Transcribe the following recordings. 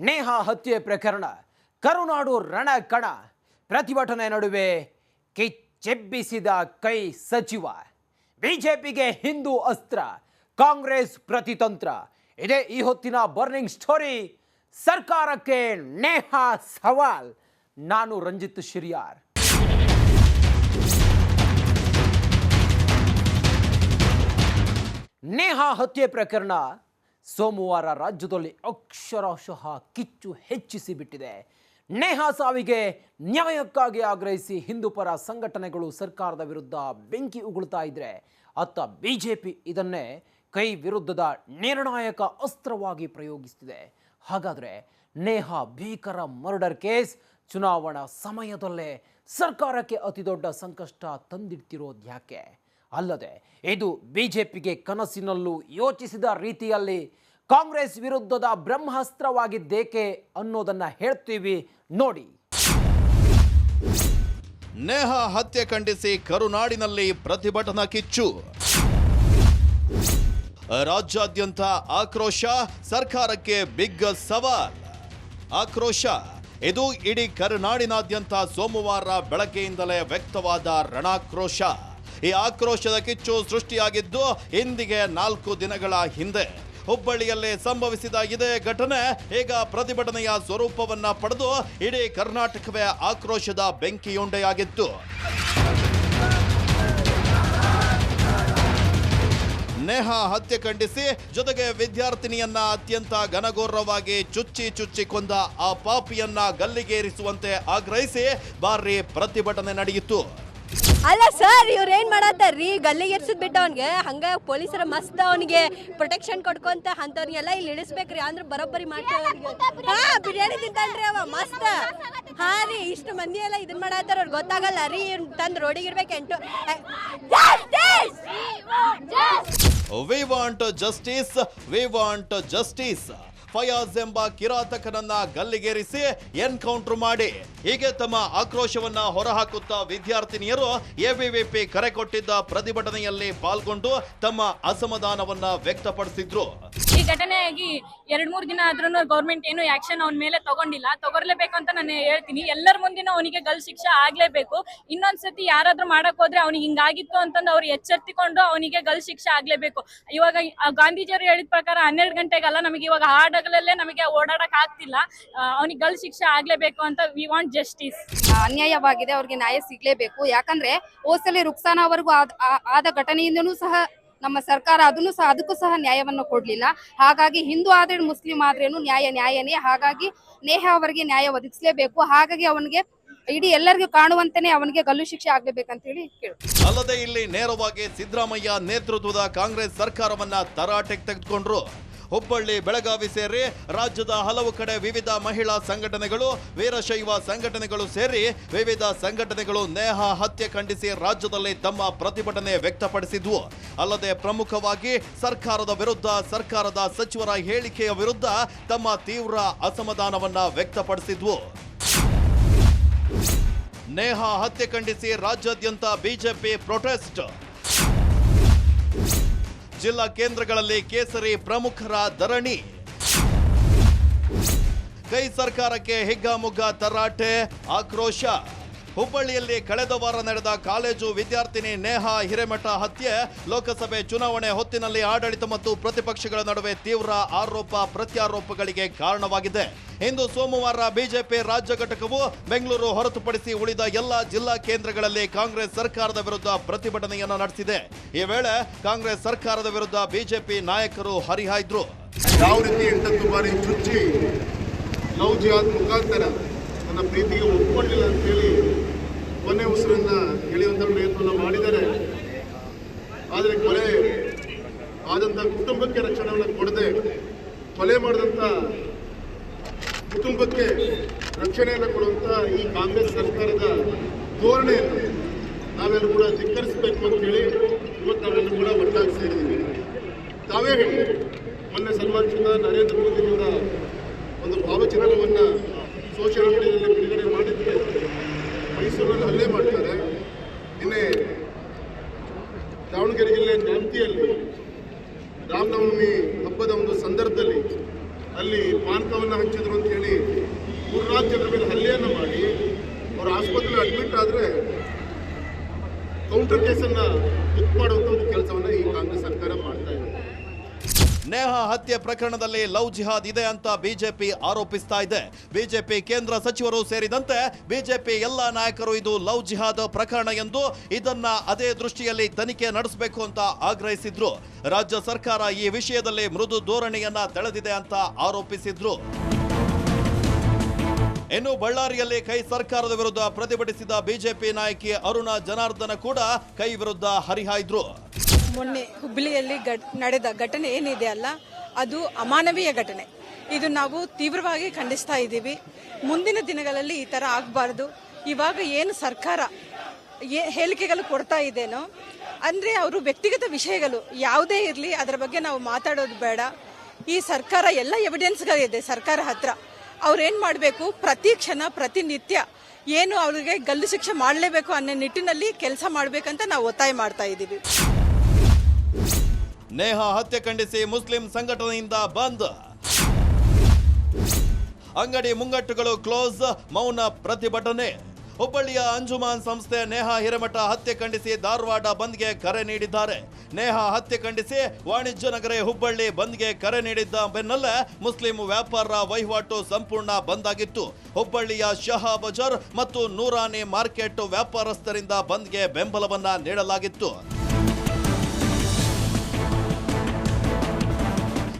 ನೇಹಾ ಹತ್ಯೆ ಪ್ರಕರಣ ಕರುನಾಡು ರಣಕಣ ಪ್ರತಿಭಟನೆ ನಡುವೆ ಕಿಚ್ಚೆಬ್ಬಿಸಿದ ಕೈ ಸಚಿವ ಬಿಜೆಪಿಗೆ ಹಿಂದೂ ಅಸ್ತ್ರ ಕಾಂಗ್ರೆಸ್ ಪ್ರತಿತಂತ್ರ ಇದೇ ಈ ಹೊತ್ತಿನ ಬರ್ನಿಂಗ್ ಸ್ಟೋರಿ ಸರ್ಕಾರಕ್ಕೆ ನೇಹಾ ಸವಾಲ್ ನಾನು ರಂಜಿತ್ ಶಿರಿಯಾರ್ ನೇಹಾ ಹತ್ಯೆ ಪ್ರಕರಣ ಸೋಮವಾರ ರಾಜ್ಯದಲ್ಲಿ ಅಕ್ಷರಶಃ ಕಿಚ್ಚು ಹೆಚ್ಚಿಸಿ ಬಿಟ್ಟಿದೆ. ನೇಹಾ ಸಾವಿಗೆ ನ್ಯಾಯಕ್ಕಾಗಿ ಆಗ್ರಹಿಸಿ ಹಿಂದೂ ಪರ ಸಂಘಟನೆಗಳು ಸರ್ಕಾರದ ವಿರುದ್ಧ ಬೆಂಕಿ ಉಗುಳ್ತಾ ಇದ್ರೆ ಅತ್ತ ಬಿಜೆಪಿ ಇದನ್ನೇ ಕೈ ವಿರುದ್ಧದ ನಿರ್ಣಾಯಕ ಅಸ್ತ್ರವಾಗಿ ಪ್ರಯೋಗಿಸುತ್ತಿದೆ. ಹಾಗಾದರೆ ನೇಹಾ ಭೀಕರ ಮರ್ಡರ್ ಕೇಸ್ ಚುನಾವಣಾ ಸಮಯದಲ್ಲೇ ಸರ್ಕಾರಕ್ಕೆ ಅತಿದೊಡ್ಡ ಸಂಕಷ್ಟ ತಂದಿಡ್ತಿರೋದು ಯಾಕೆ? ಅಲ್ಲದೆ ಇದು ಬಿಜೆಪಿಗೆ ಕನಸಿನಲ್ಲೂ ಯೋಚಿಸಿದ ರೀತಿಯಲ್ಲಿ ಕಾಂಗ್ರೆಸ್ ವಿರುದ್ಧದ ಬ್ರಹ್ಮಾಸ್ತ್ರವಾಗಿದ್ದೇಕೆ ಅನ್ನೋದನ್ನ ಹೇಳ್ತೀವಿ ನೋಡಿ. ನೇಹಾ ಹತ್ಯೆ ಖಂಡಿಸಿ ಕರುನಾಡಿನಲ್ಲಿ ಪ್ರತಿಭಟನಾ ಕಿಚ್ಚು, ರಾಜ್ಯಾದ್ಯಂತ ಆಕ್ರೋಶ, ಸರ್ಕಾರಕ್ಕೆ ಬಿಗ್ ಸವಾಲ್. ಆಕ್ರೋಶ ಇದು ಇಡೀ ಕರುನಾಡಿನಾದ್ಯಂತ ಸೋಮವಾರ ಬೆಳಗ್ಗೆಯಿಂದಲೇ ವ್ಯಕ್ತವಾದ ರಣಾಕ್ರೋಶ. ಈ ಆಕ್ರೋಶದ ಕಿಚ್ಚು ಸೃಷ್ಟಿಯಾಗಿದ್ದು ಇಂದಿಗೆ 4 ದಿನಗಳ ಹಿಂದೆ ಹುಬ್ಬಳ್ಳಿಯಲ್ಲಿ ಸಂಭವಿಸಿದ ಇದೇ ಘಟನೆ ಈಗ ಪ್ರತಿಭಟನೆಯ ಸ್ವರೂಪವನ್ನ ಪಡೆದು ಇಡೀ ಕರ್ನಾಟಕವೇ ಆಕ್ರೋಶದ ಬೆಂಕಿಯುಂಡೆಯಾಗಿತ್ತು. ನೇಹಾ ಹತ್ಯೆ ಖಂಡಿಸಿ ಜೊತೆಗೆ ವಿದ್ಯಾರ್ಥಿನಿಯನ್ನ ಅತ್ಯಂತ ಘನಘೋರವಾಗಿ ಚುಚ್ಚಿ ಕೊಂದ ಆ ಪಾಪಿಯನ್ನ ಗಲ್ಲಿಗೇರಿಸುವಂತೆ ಆಗ್ರಹಿಸಿ ಭಾರಿ ಪ್ರತಿಭಟನೆ ನಡೆಯಿತು. ಅಲ್ಲ ಸರ್, ಇವ್ರು ಏನ್ ಮಾಡತ್ತಾರ್ರಿ? ಗಲ್ಲಿಗೆ ಎರ್ಸಿದ್ ಬಿಟ್ಟು ಅವನ್ಗೆ ಹಂಗ ಪೊಲೀಸರ ಮಸ್ತ್ ಅವನಿಗೆ ಪ್ರೊಟೆಕ್ಷನ್ ಕೊಡ್ಕೊಂತ ಅಂತವ್ರಿಗೆಲ್ಲ ಇಲ್ಲಿ ಇಳಿಸ್ಬೇಕ್ರಿ. ಅಂದ್ರೆ ಬರೋಬ್ಬರಿ ಮಾಡ್ತಾರೆ. ಬಿರಿಯಾನಿ ತಿಂತಾನ್ರಿ ಅವ ಮಸ್ತ್. ಹಾ ರೀ, ಇಷ್ಟು ಮಂದಿ ಎಲ್ಲ ಇದನ್ ಮಾಡತ್ತಾರ, ಅವ್ರಿಗೆ ಗೊತ್ತಾಗಲ್ಲ ರೀ. ತಂದ್ ರೋಡಿಗೆ ಇರ್ಬೇಕೆಂಟು. We want justice, we want justice. Fayaz ಎಂಬ ಕಿರಾತಕನನ್ನ ಗಲ್ಲಿಗೇರಿಸಿ ಎನ್ಕೌಂಟರ್ ಮಾಡಿ ಹೀಗೆ ತಮ್ಮ ಆಕ್ರೋಶವನ್ನ ಹೊರಹಾಕುತ್ತಾ ವಿದ್ಯಾರ್ಥಿನಿಯರು ಎಬಿವಿಪಿ ಕರೆ ಕೊಟ್ಟಿದ್ದ ಪ್ರತಿಭಟನೆಯಲ್ಲಿ ಪಾಲ್ಗೊಂಡು ತಮ್ಮ ಅಸಮಾಧಾನವನ್ನ ವ್ಯಕ್ತಪಡಿಸಿದ್ರು. ಈ ಘಟನೆಯಾಗಿ 2-3 ದಿನ ಆದ್ರೂ ಗೌರ್ಮೆಂಟ್ ಏನು ಆಕ್ಷನ್ ಅವನ ಮೇಲೆ ತಗೊಳ್ಲೇಬೇಕು ಅಂತ ನಾನು ಹೇಳ್ತೀನಿ. ಎಲ್ಲರ ಮುಂದಿನ ಅವನಿಗೆ ಗಲ್ ಶಿಕ್ಷೆ ಆಗ್ಲೇಬೇಕು. ಇನ್ನೊಂದ್ಸತಿ ಯಾರಾದ್ರೂ ಮಾಡಕ್ ಹೋದ್ರೆ ಅವ್ನಿಗೆ ಹಿಂಗಾಗಿತ್ತು ಅಂತಂದು ಅವ್ರು ಎಚ್ಚೆತ್ತಿಕೊಂಡು ಅವನಿಗೆ ಗಲ್ ಶಿಕ್ಷೆ ಆಗ್ಲೇಬೇಕು. ಇವಾಗ ಗಾಂಧೀಜಿಯವರು ಹೇಳಿದ ಪ್ರಕಾರ 12 ಗಂಟೆಗಲ್ಲ, ನಮಗೆ ಇವಾಗ ಹಾಡಗಲಲ್ಲೇ ನಮಗೆ ಓಡಾಡಕ್ ಆಗ್ತಿಲ್ಲ. ಅವನಿಗೆ ಗಲ್ ಶಿಕ್ಷೆ ಆಗ್ಲೇಬೇಕು ಅಂತ ವಿ ವಾಂಟ್ ಜಸ್ಟಿಸ್. ಅನ್ಯಾಯವಾಗಿದೆ, ಅವ್ರಿಗೆ ನ್ಯಾಯ ಸಿಗ್ಲೇಬೇಕು. ಯಾಕಂದ್ರೆ ಹೋಸಲಿ ರುಕ್ಸಾನಾ ಅವರಿಗೂ ಆದ ಘಟನೆಯಿಂದನೂ ಸಹ ನಮ್ಮ ಸರ್ಕಾರ ಅದಕ್ಕೂ ಸಹ ನ್ಯಾಯವನ್ನು ಕೊಡ್ಲಿಲ್ಲ. ಹಾಗಾಗಿ ಹಿಂದೂ ಆದ್ರೆ ಮುಸ್ಲಿಂ ಆದ್ರೇನು ನ್ಯಾಯನೇ. ಹಾಗಾಗಿ ನೇಹಾ ಅವರಿಗೆ ನ್ಯಾಯ ಒದಗಿಸಲೇಬೇಕು. ಹಾಗಾಗಿ ಅವನಿಗೆ ಇಡೀ ಎಲ್ಲರಿಗೂ ಕಾಣುವಂತೆನೆ ಅವನಿಗೆ ಗಲ್ಲು ಶಿಕ್ಷೆ ಆಗ್ಲೇಬೇಕಂತ ಹೇಳಿ ಕೇಳು. ಅಲ್ಲದೆ ಇಲ್ಲಿ ನೇರವಾಗಿ ಸಿದ್ದರಾಮಯ್ಯ ನೇತೃತ್ವದ ಕಾಂಗ್ರೆಸ್ ಸರ್ಕಾರವನ್ನ ತರಾಟೆಗೆ ತೆಗೆದುಕೊಂಡ್ರು. ಹುಬ್ಬಳ್ಳಿ, ಬೆಳಗಾವಿ ಸೇರಿ ರಾಜ್ಯದ ಹಲವು ಕಡೆ ವಿವಿಧ ಮಹಿಳಾ ಸಂಘಟನೆಗಳು, ವೀರಶೈವ ಸಂಘಟನೆಗಳು ಸೇರಿ ವಿವಿಧ ಸಂಘಟನೆಗಳು ನೇಹಾ ಹತ್ಯೆ ಖಂಡಿಸಿ ರಾಜ್ಯದಲ್ಲಿ ತಮ್ಮ ಪ್ರತಿಭಟನೆ ವ್ಯಕ್ತಪಡಿಸಿದ್ವು. ಅಲ್ಲದೆ ಪ್ರಮುಖವಾಗಿ ಸರ್ಕಾರದ ವಿರುದ್ಧ, ಸರ್ಕಾರದ ಸಚಿವರ ಹೇಳಿಕೆಯ ವಿರುದ್ಧ ತಮ್ಮ ತೀವ್ರ ಅಸಮಾಧಾನವನ್ನ ವ್ಯಕ್ತಪಡಿಸಿದ್ವು. ನೇಹಾ ಹತ್ಯೆ ಖಂಡಿಸಿ ರಾಜ್ಯಾದ್ಯಂತ ಬಿಜೆಪಿ ಪ್ರೊಟೆಸ್ಟ್. ಜಿಲ್ಲಾ ಕೇಂದ್ರಗಳಲ್ಲಿ ಕೇಸರಿ ಪ್ರಮುಖರ ಧರಣಿ. ಕೈ ಸರ್ಕಾರಕ್ಕೆ ಹಿಗ್ಗಾಮುಗ್ಗಾ ತರಾಟೆ, ಆಕ್ರೋಶ. ಹುಬ್ಬಳ್ಳಿಯಲ್ಲಿ ಕಳೆದ ವಾರ ನಡೆದ ಕಾಲೇಜು ವಿದ್ಯಾರ್ಥಿನಿ ನೇಹಾ ಹಿರೇಮಠ ಹತ್ಯೆ ಲೋಕಸಭೆ ಚುನಾವಣೆ ಹೊತ್ತಿನಲ್ಲಿ ಆಡಳಿತ ಮತ್ತು ಪ್ರತಿಪಕ್ಷಗಳ ನಡುವೆ ತೀವ್ರ ಆರೋಪ ಪ್ರತ್ಯಾರೋಪಗಳಿಗೆ ಕಾರಣವಾಗಿದೆ. ಇಂದು ಸೋಮವಾರ ಬಿಜೆಪಿ ರಾಜ್ಯ ಘಟಕವು ಬೆಂಗಳೂರು ಹೊರತುಪಡಿಸಿ ಉಳಿದ ಎಲ್ಲ ಜಿಲ್ಲಾ ಕೇಂದ್ರಗಳಲ್ಲಿ ಕಾಂಗ್ರೆಸ್ ಸರ್ಕಾರದ ವಿರುದ್ಧ ಪ್ರತಿಭಟನೆಯನ್ನು ನಡೆಸಿದೆ. ಈ ವೇಳೆ ಕಾಂಗ್ರೆಸ್ ಸರ್ಕಾರದ ವಿರುದ್ಧ ಬಿಜೆಪಿ ನಾಯಕರು ಹರಿಹಾಯ್ದ್ರು. ಯಾವ ರೀತಿ 8 ಬಾರಿ ಚುಚ್ಚಿ ಲವ್ ಜಿಹಾದ್ ಮುಖಾಂತರ ನನ್ನ ಪ್ರೀತಿಗೆ ಒಪ್ಪಿಕೊಂಡಿಲ್ಲ ಅಂತೇಳಿ ಕೊನೆ ಉಸಿರನ್ನ ಎಳೆಯುವಂಥ ಪ್ರಯತ್ನ ಮಾಡಿದ್ದಾರೆ. ಆದರೆ ಕೊಲೆ ಆದಂಥ ಕುಟುಂಬಕ್ಕೆ ರಕ್ಷಣೆಯನ್ನು ಕೊಡದೆ ಕೊಲೆ ಮಾಡಿದಂಥ ಕುಟುಂಬಕ್ಕೆ ರಕ್ಷಣೆಯನ್ನು ಕೊಡುವಂಥ ಈ ಕಾಂಗ್ರೆಸ್ ಸರ್ಕಾರದ ಧೋರಣೆಯನ್ನು ನಾವೆಲ್ಲರೂ ಕೂಡ ಧಿಕ್ಕರಿಸಬೇಕು ಅಂತೇಳಿ ಇವತ್ತು ನಾವೆಲ್ಲರೂ ಕೂಡ ಒಟ್ಟಾಗಿ ಸೇರಿದ್ದೀವಿ. ತಾವೇ ಹೇಳಿ, ಮೊನ್ನೆ ಸನ್ಮಾನಿಸಿದ ನರೇಂದ್ರ ಮೋದಿಯವರ ಒಂದು ಭಾವಚಿತ್ರವನ್ನು ಸೋಷಿಯಲ್ ಮೀಡಿಯಾದಲ್ಲಿ ಬಿಡುಗಡೆ ಮಾಡಿದ್ರೆ ಮೈಸೂರಲ್ಲಿ ಹಲ್ಲೆ ಮಾಡ್ತಾರೆ. ನಿನ್ನೆ ದಾವಣಗೆರೆ ಜಿಲ್ಲೆ ನ್ಯಾಮತಿಯಲ್ಲಿ ರಾಮನವಮಿ ಹಬ್ಬದ ಒಂದು ಸಂದರ್ಭದಲ್ಲಿ ಅಲ್ಲಿ ಪಾನಕವನ್ನು ಹಂಚಿದ್ರು ಅಂತ ಹೇಳಿ 3 ಜನರ ಮೇಲೆ ಹಲ್ಲೆಯನ್ನು ಮಾಡಿ ಅವರು ಆಸ್ಪತ್ರೆಯಲ್ಲಿ ಅಡ್ಮಿಟ್ ಆದರೆ ಕೌಂಟರ್ ಕೇಸನ್ನು ಬುಕ್ ಮಾಡುವಂಥ ಒಂದು ಕೆಲಸವನ್ನು ಈ ಕಾಂಗ್ರೆಸ್ ಸರ್ಕಾರ ಮಾಡ್ತಾ ಇದೆ. ನೇಹಾ ಹತ್ಯೆ ಪ್ರಕರಣದಲ್ಲಿ ಲವ್ ಜಿಹಾದ್ ಇದೆ ಅಂತ ಬಿಜೆಪಿ ಆರೋಪಿಸ್ತಾ ಇದೆ. ಬಿಜೆಪಿ ಕೇಂದ್ರ ಸಚಿವರು ಸೇರಿದಂತೆ ಬಿಜೆಪಿ ಎಲ್ಲ ನಾಯಕರು ಇದು ಲವ್ ಜಿಹಾದ್ ಪ್ರಕರಣ ಎಂದು ಇದನ್ನ ಅದೇ ದೃಷ್ಟಿಯಲ್ಲಿ ತನಿಖೆ ನಡೆಸಬೇಕು ಅಂತ ಆಗ್ರಹಿಸಿದ್ರು. ರಾಜ್ಯ ಸರ್ಕಾರ ಈ ವಿಷಯದಲ್ಲಿ ಮೃದು ಧೋರಣೆಯನ್ನ ತಳೆದಿದೆ ಅಂತ ಆರೋಪಿಸಿದ್ರು. ಇನ್ನು ಬಳ್ಳಾರಿಯಲ್ಲಿ ಕೈ ಸರ್ಕಾರದ ವಿರುದ್ಧ ಪ್ರತಿಭಟಿಸಿದ ಬಿಜೆಪಿ ನಾಯಕಿ ಅರುಣಾ ಜನಾರ್ದನ ಕೂಡ ಕೈ ವಿರುದ್ಧ ಹರಿಹಾಯ್ದ್ರು. ಮೊನ್ನೆ ಹುಬ್ಬಳ್ಳಿಯಲ್ಲಿ ನಡೆದ ಘಟನೆ ಏನಿದೆ ಅಲ್ಲ, ಅದು ಅಮಾನವೀಯ ಘಟನೆ. ಇದು ನಾವು ತೀವ್ರವಾಗಿ ಖಂಡಿಸ್ತಾ ಇದ್ದೀವಿ. ಮುಂದಿನ ದಿನಗಳಲ್ಲಿ ಈ ಥರ ಆಗಬಾರ್ದು. ಇವಾಗ ಏನು ಸರ್ಕಾರ ಹೇಳಿಕೆಗಳು ಕೊಡ್ತಾ ಇದ್ದೇನೋ ಅಂದರೆ ಅವರು ವ್ಯಕ್ತಿಗತ ವಿಷಯಗಳು ಯಾವುದೇ ಇರಲಿ ಅದರ ಬಗ್ಗೆ ನಾವು ಮಾತಾಡೋದು ಬೇಡ. ಈ ಸರ್ಕಾರ ಎಲ್ಲ ಎವಿಡೆನ್ಸ್ಗಳಿದೆ ಸರ್ಕಾರ ಹತ್ರ. ಅವ್ರೇನು ಮಾಡಬೇಕು, ಪ್ರತಿ ಕ್ಷಣ ಪ್ರತಿನಿತ್ಯ ಏನು ಅವ್ರಿಗೆ ಗಲ್ಲು ಶಿಕ್ಷೆ ಮಾಡಲೇಬೇಕು ಅನ್ನೋ ನಿಟ್ಟಿನಲ್ಲಿ ಕೆಲಸ ಮಾಡಬೇಕಂತ ನಾವು ಒತ್ತಾಯ ಮಾಡ್ತಾ ಇದ್ದೀವಿ. ನೇಹಾ ಹತ್ಯೆ ಖಂಡಿಸಿ ಮುಸ್ಲಿಂ ಸಂಘಟನೆಯಿಂದ ಬಂದ್, ಅಂಗಡಿ ಮುಂಗಟ್ಟುಗಳು ಕ್ಲೋಸ್, ಮೌನ ಪ್ರತಿಭಟನೆ. ಹುಬ್ಬಳ್ಳಿಯ ಅಂಜುಮಾನ್ ಸಂಸ್ಥೆ ನೇಹಾ ಹಿರೇಮಠ ಹತ್ಯೆ ಖಂಡಿಸಿ ಧಾರವಾಡ ಬಂದ್ಗೆ ಕರೆ ನೀಡಿದ್ದಾರೆ. ನೇಹಾ ಹತ್ಯೆ ಖಂಡಿಸಿ ವಾಣಿಜ್ಯ ನಗರ ಹುಬ್ಬಳ್ಳಿ ಬಂದ್ಗೆ ಕರೆ ನೀಡಿದ್ದ ಬೆನ್ನಲ್ಲೇ ಮುಸ್ಲಿಂ ವ್ಯಾಪಾರ ವಹಿವಾಟು ಸಂಪೂರ್ಣ ಬಂದ್ ಆಗಿತ್ತು. ಹುಬ್ಬಳ್ಳಿಯ ಶಹಾ ಬಜಾರ್ ಮತ್ತು ನೂರಾನಿ ಮಾರ್ಕೆಟ್ ವ್ಯಾಪಾರಸ್ಥರಿಂದ ಬಂದ್ಗೆ ಬೆಂಬಲವನ್ನ ನೀಡಲಾಗಿತ್ತು.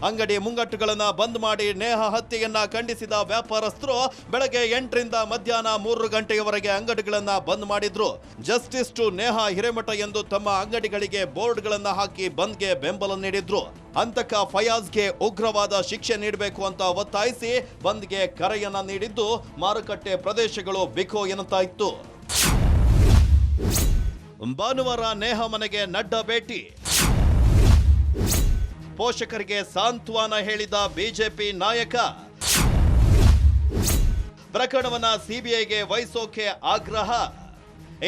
ಅಂಗಡಿ ಮುಂಗಟ್ಟುಗಳನ್ನ ಬಂದ್ ಮಾಡಿ ನೇಹಾ ಹತ್ಯೆಯನ್ನ ಖಂಡಿಸಿದ ವ್ಯಾಪಾರಸ್ಥರು ಬೆಳಗ್ಗೆ 8ರಿಂದ ಮಧ್ಯಾಹ್ನ 3 ಗಂಟೆಯವರೆಗೆ ಅಂಗಡಿಗಳನ್ನ ಬಂದ್ ಮಾಡಿದ್ರು. ಜಸ್ಟಿಸ್ ಟು ನೇಹಾ ಹಿರೇಮಠ ಎಂದು ತಮ್ಮ ಅಂಗಡಿಗಳಿಗೆ ಬೋರ್ಡ್ಗಳನ್ನ ಹಾಕಿ ಬಂದ್ಗೆ ಬೆಂಬಲ ನೀಡಿದ್ರು. ಹಂತಕ ಫಯಾಜ್ಗೆ ಉಗ್ರವಾದ ಶಿಕ್ಷೆ ನೀಡಬೇಕು ಅಂತ ಒತ್ತಾಯಿಸಿ ಬಂದ್ಗೆ ಕರೆಯನ್ನ ನೀಡಿದ್ದು ಮಾರುಕಟ್ಟೆ ಪ್ರದೇಶಗಳು ಬಿಕೋ ಎನ್ನುತ್ತಾ ಇತ್ತು. ಭಾನುವಾರ ನೇಹಾ ಮನೆಗೆ ನಡ್ಡಾ ಭೇಟಿ, ಪೋಷಕರಿಗೆ ಸಾಂತ್ವನ ಹೇಳಿದ ಬಿಜೆಪಿ ನಾಯಕ. ಪ್ರಕರಣವನ್ನ ಸಿಬಿಐಗೆ ವಹಿಸೋಕೆ ಆಗ್ರಹ.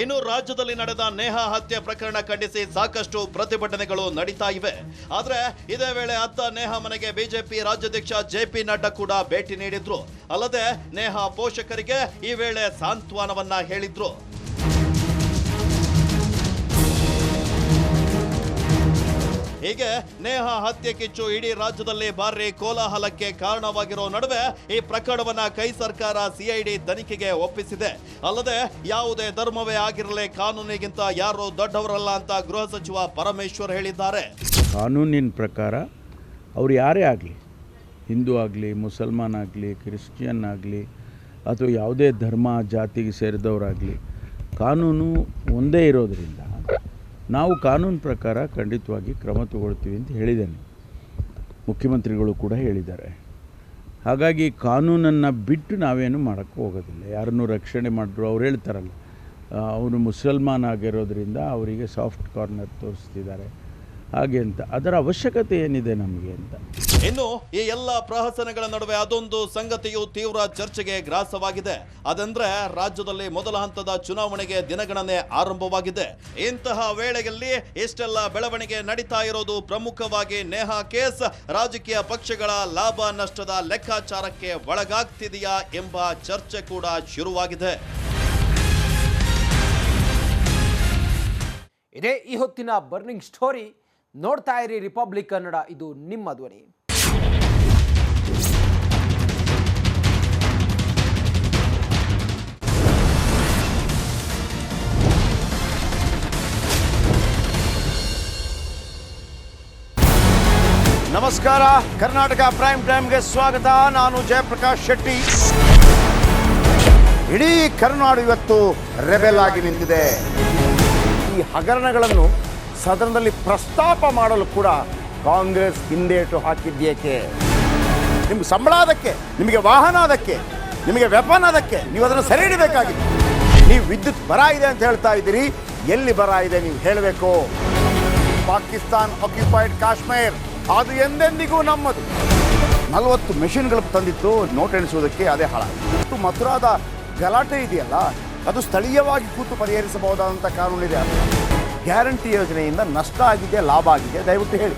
ಇನ್ನು ರಾಜ್ಯದಲ್ಲಿ ನಡೆದ ನೇಹಾ ಹತ್ಯೆ ಪ್ರಕರಣ ಖಂಡಿಸಿ ಸಾಕಷ್ಟು ಪ್ರತಿಭಟನೆಗಳು ನಡೀತಾ ಇವೆ. ಆದ್ರೆ ಇದೇ ವೇಳೆ ಅತ್ತ ನೇಹಾ ಮನೆಗೆ ಬಿಜೆಪಿ ರಾಜ್ಯಾಧ್ಯಕ್ಷ ಜೆಪಿ ನಡ್ಡಾ ಕೂಡ ಭೇಟಿ ನೀಡಿದ್ರು. ಅಲ್ಲದೆ ನೇಹಾ ಪೋಷಕರಿಗೆ ಈ ವೇಳೆ ಸಾಂತ್ವನವನ್ನ ಹೇಳಿದ್ರು. ಹೀಗೆ ನೇಹಾ ಹತ್ಯೆ ಕಿಚ್ಚು ಇಡೀ ರಾಜ್ಯದಲ್ಲಿ ಭಾರಿ ಕೋಲಾಹಲಕ್ಕೆ ಕಾರಣವಾಗಿರೋ ನಡುವೆ ಈ ಪ್ರಕರಣವನ್ನ ಕೈ ಸರ್ಕಾರ ಸಿಐಡಿ ತನಿಖೆಗೆ ಒಪ್ಪಿಸಿದೆ. ಅಲ್ಲದೆ ಯಾವುದೇ ಧರ್ಮವೇ ಆಗಿರಲಿ ಕಾನೂನಿಗಿಂತ ಯಾರು ದೊಡ್ಡವರಲ್ಲ ಅಂತ ಗೃಹ ಸಚಿವ ಪರಮೇಶ್ವರ್ ಹೇಳಿದ್ದಾರೆ. ಕಾನೂನಿನ ಪ್ರಕಾರ ಅವ್ರು ಯಾರೇ ಆಗಲಿ, ಹಿಂದೂ ಆಗಲಿ, ಮುಸಲ್ಮಾನ್ ಆಗಲಿ, ಕ್ರಿಶ್ಚಿಯನ್ ಆಗಲಿ ಅಥವಾ ಯಾವುದೇ ಧರ್ಮ ಜಾತಿಗೆ ಸೇರಿದವರಾಗಲಿ, ಕಾನೂನು ಒಂದೇ ಇರೋದರಿಂದ ನಾವು ಕಾನೂನು ಪ್ರಕಾರ ಖಂಡಿತವಾಗಿ ಕ್ರಮ ತಗೊಳ್ತೀವಿ ಅಂತ ಹೇಳಿದ್ದೇನೆ. ಮುಖ್ಯಮಂತ್ರಿಗಳು ಕೂಡ ಹೇಳಿದ್ದಾರೆ. ಹಾಗಾಗಿ ಕಾನೂನನ್ನು ಬಿಟ್ಟು ನಾವೇನು ಮಾಡೋಕ್ಕೆ ಹೋಗೋದಿಲ್ಲ. ಯಾರನ್ನೂ ರಕ್ಷಣೆ ಮಾಡಿದ್ರು ಅವ್ರು ಹೇಳ್ತಾರಲ್ಲ, ಅವನು ಮುಸಲ್ಮಾನ್ ಆಗಿರೋದ್ರಿಂದ ಅವರಿಗೆ ಸಾಫ್ಟ್ ಕಾರ್ನರ್ ತೋರಿಸ್ತಿದ್ದಾರೆ ಹಾಗೆ ಅಂತ. ಅದರ ಅವಶ್ಯಕತೆ ಏನಿದೆ ನಮಗೆ ಅಂತ. ಇನ್ನು ಈ ಎಲ್ಲ ಪ್ರಹಸನಗಳ ನಡುವೆ ಅದೊಂದು ಸಂಗತಿಯು ತೀವ್ರ ಚರ್ಚೆಗೆ ಗ್ರಾಸವಾಗಿದೆ. ಅದಂದ್ರೆ ರಾಜ್ಯದಲ್ಲಿ ಮೊದಲ ಹಂತದ ಚುನಾವಣೆಗೆ ದಿನಗಣನೆ ಆರಂಭವಾಗಿದೆ. ಇಂತಹ ವೇಳೆಯಲ್ಲಿ ಇಷ್ಟೆಲ್ಲ ಬೆಳವಣಿಗೆ ನಡೀತಾ ಇರೋದು ಪ್ರಮುಖವಾಗಿ ನೇಹಾ ಕೇಸ್ ರಾಜಕೀಯ ಪಕ್ಷಗಳ ಲಾಭ ನಷ್ಟದ ಲೆಕ್ಕಾಚಾರಕ್ಕೆ ಒಳಗಾಗ್ತಿದೆಯಾ ಎಂಬ ಚರ್ಚೆ ಕೂಡ ಶುರುವಾಗಿದೆ. ಇದೇ ಈ ಹೊತ್ತಿನ ಬರ್ನಿಂಗ್ ಸ್ಟೋರಿ. ನೋಡ್ತಾ ಇರಿ ರಿಪಬ್ಲಿಕ್ ಕನ್ನಡ, ಇದು ನಿಮ್ಮ ಧ್ವನಿ. ನಮಸ್ಕಾರ, ಕರ್ನಾಟಕ ಪ್ರೈಮ್ ಟೈಮ್ಗೆ ಸ್ವಾಗತ. ನಾನು ಜಯಪ್ರಕಾಶ್ ಶೆಟ್ಟಿ. ಇಡೀ ಕರ್ನಾಡು ಇವತ್ತು ರೆಬೆಲ್ ಆಗಿ ನಿಂತಿದೆ. ಈ ಹಗರಣಗಳನ್ನು ಸದನದಲ್ಲಿ ಪ್ರಸ್ತಾಪ ಮಾಡಲು ಕೂಡ ಕಾಂಗ್ರೆಸ್ ಹಿಂದೇಟು ಹಾಕಿದ್ದೇಕೆ? ನಿಮ್ಗೆ ಸಂಬಳ ಅದಕ್ಕೆ, ನಿಮಗೆ ವಾಹನ ಅದಕ್ಕೆ, ನಿಮಗೆ ವೆಪನ್ ಅದಕ್ಕೆ, ನೀವು ಅದನ್ನು ಸೆರೆ ಹಿಡಿಬೇಕಾಗಿತ್ತು. ನೀವು ವಿದ್ಯುತ್ ಬರ ಇದೆ ಅಂತ ಹೇಳ್ತಾ ಇದ್ದೀರಿ, ಎಲ್ಲಿ ಬರ ಇದೆ ನೀವು ಹೇಳಬೇಕು. ಪಾಕಿಸ್ತಾನ್ ಆಕ್ಯುಪೈಡ್ ಕಾಶ್ಮೀರ್ ಅದು ಎಂದೆಂದಿಗೂ ನಮ್ಮದು. 40 ಮೆಷಿನ್ಗಳು ತಂದಿತ್ತು ನೋಟ್ ಎಣಿಸುವುದಕ್ಕೆ, ಅದೇ ಹಾಳಾಯಿತು. ಮಥುರಾದ ಗಲಾಟೆ ಇದೆಯಲ್ಲ, ಅದು ಸ್ಥಳೀಯವಾಗಿ ಕೂತು ಪರಿಹರಿಸಬಹುದಾದಂಥ ಕಾನೂನಿದೆ. ಗ್ಯಾರಂಟಿ ಯೋಜನೆಯಿಂದ ನಷ್ಟ ಆಗಿದೆ, ಲಾಭ ಆಗಿದೆ, ದಯವಿಟ್ಟು ಹೇಳಿ.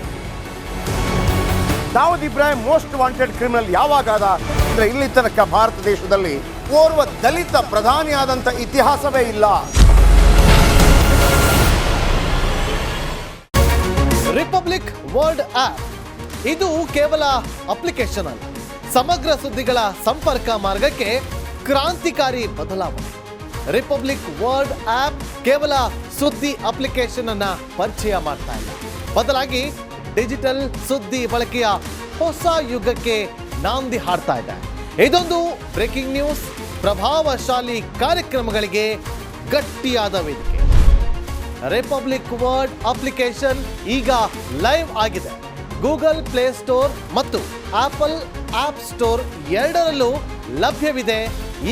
Dawood Ibrahim most wanted criminal ಯಾವಾಗಾದ ಅಂದ್ರೆ ಇಲ್ಲಿ ತನಕ ಭಾರತ ದೇಶದಲ್ಲಿ ಓರ್ವ ದಲಿತ ಪ್ರಧಾನಿ ಆದಂತ ಇತಿಹಾಸವೇ ಇಲ್ಲ. ರಿಪಬ್ಲಿಕ್ ವರ್ಲ್ಡ್ ಆಪ್ ಇದು ಕೇವಲ ಅಪ್ಲಿಕೇಶನ್ ಅಲ್ಲ, ಸಮಗ್ರ ಸುದ್ದಿಗಳ ಸಂಪರ್ಕ ಮಾರ್ಗಕ್ಕೆ ಕ್ರಾಂತಿಕಾರಿ ಬದಲಾವಣೆ. ರಿಪಬ್ಲಿಕ್ ವರ್ಲ್ಡ್ ಆಪ್ ಕೇವಲ ಸುದ್ದಿ ಅಪ್ಲಿಕೇಶನ್ ಅನ್ನ ಪರಿಚಯ ಮಾಡ್ತಾ ಇಲ್ಲ, ಬದಲಾಗಿ ಡಿಜಿಟಲ್ ಸುದ್ದಿ ಬಳಕೆಯ ಹೊಸ ಯುಗಕ್ಕೆ ನಾಂದಿ ಹಾಡ್ತಾ ಇದೆ. ಇದೊಂದು ಬ್ರೇಕಿಂಗ್ ನ್ಯೂಸ್, ಪ್ರಭಾವಶಾಲಿ ಕಾರ್ಯಕ್ರಮಗಳಿಗೆ ಗಟ್ಟಿಯಾದ ವೇದಿಕೆ. ರಿಪಬ್ಲಿಕ್ ವರ್ಲ್ಡ್ ಅಪ್ಲಿಕೇಶನ್ ಈಗ ಲೈವ್ ಆಗಿದೆ. ಗೂಗಲ್ ಪ್ಲೇ ಸ್ಟೋರ್ ಮತ್ತು ಆಪಲ್ ಆಪ್ ಸ್ಟೋರ್ ಎರಡರಲ್ಲೂ ಲಭ್ಯವಿದೆ.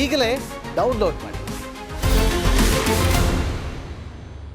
ಈಗಲೇ ಡೌನ್ಲೋಡ್ ಮಾಡಿ.